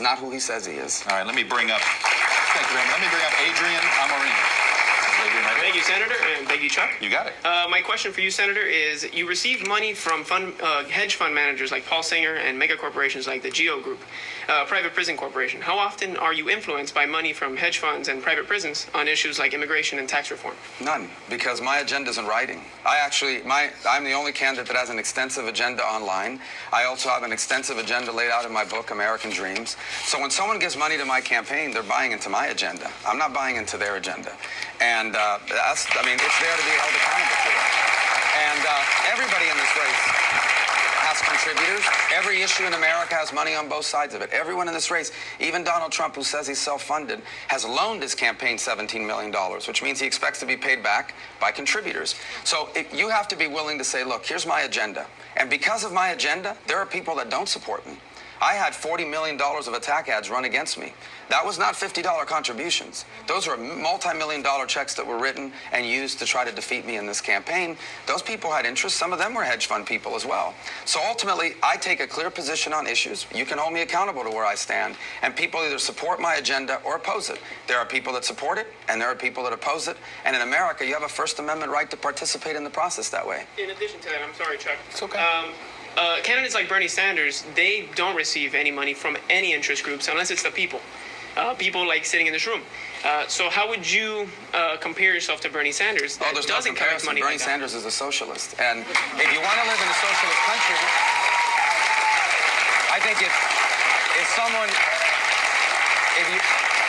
not who he says he is. All right, let me bring up, thank you very much. Let me bring up Adrian Amorin. Thank you, Senator, and thank you, Chuck. You got it. My question for you, Senator, is you receive money from hedge fund managers like Paul Singer and mega corporations like the GEO Group, private prison corporation. How often are you influenced by money from hedge funds and private prisons on issues like immigration and tax reform? None, because my agenda's in writing. I'm the only candidate that has an extensive agenda online. I also have an extensive agenda laid out in my book, American Dreams. So when someone gives money to my campaign, they're buying into my agenda. I'm not buying into their agenda. And it's there to be held accountable for. And everybody in this race has contributors. Every issue in America has money on both sides of it. Everyone in this race, even Donald Trump, who says he's self-funded, has loaned his campaign $17 million, which means he expects to be paid back by contributors. So you have to be willing to say, look, here's my agenda. And because of my agenda, there are people that don't support me. I had $40 million of attack ads run against me. That was not $50 contributions. Those were multi-million-dollar checks that were written and used to try to defeat me in this campaign. Those people had interests. Some of them were hedge fund people as well. So ultimately, I take a clear position on issues. You can hold me accountable to where I stand, and people either support my agenda or oppose it. There are people that support it, and there are people that oppose it. And in America, you have a First Amendment right to participate in the process that way. In addition to that, I'm sorry, Chuck. It's okay. Candidates like Bernie Sanders, they don't receive any money from any interest groups unless it's the people. People like sitting in this room. So how would you compare yourself to Bernie Sanders that there's doesn't no collect comparison. money Bernie like that? Sanders is a socialist. And if you want to live in a socialist country, I think if someone,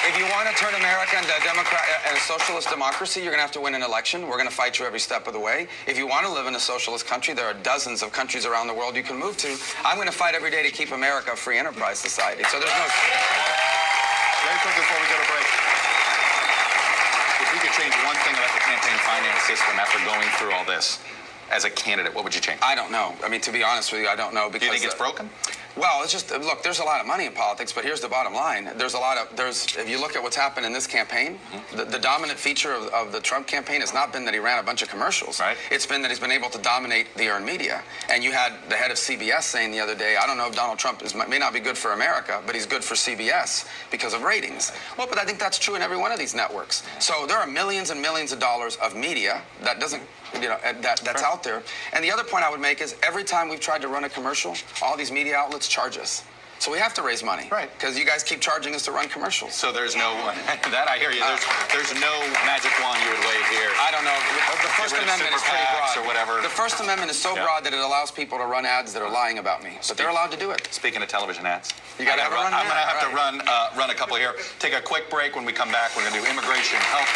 if you want to turn America into a socialist democracy, you're going to have to win an election. We're going to fight you every step of the way. If you want to live in a socialist country, there are dozens of countries around the world you can move to. I'm going to fight every day to keep America a free enterprise society. So there's no... Very quick before we go to break. If you could change one thing about the campaign finance system after going through all this, as a candidate, what would you change? I don't know. I mean, to be honest with you, I don't know. Because, do you think it's broken? Well, it's just, look, there's a lot of money in politics, but here's the bottom line. If you look at what's happened in this campaign, the dominant feature of the Trump campaign has not been that he ran a bunch of commercials. Right. It's been that he's been able to dominate the earned media. And you had the head of CBS saying the other day, I don't know if Donald Trump may not be good for America, but he's good for CBS because of ratings. Well, but I think that's true in every one of these networks. So there are millions and millions of dollars of media that doesn't, that's out there. And the other point I would make is every time we've tried to run a commercial, all these media outlets charge us. So we have to raise money. Right. Because you guys keep charging us to run commercials. So there's no, that I hear you, there's no magic wand you would wave here. I don't know. The First Amendment is pretty broad. Or whatever. The First Amendment is so broad that it allows people to run ads that are lying about me. But they're allowed to do it. Speaking of television ads, you got to have a run. I'm going to have to run a couple here. Take a quick break. When we come back, we're going to do immigration, health.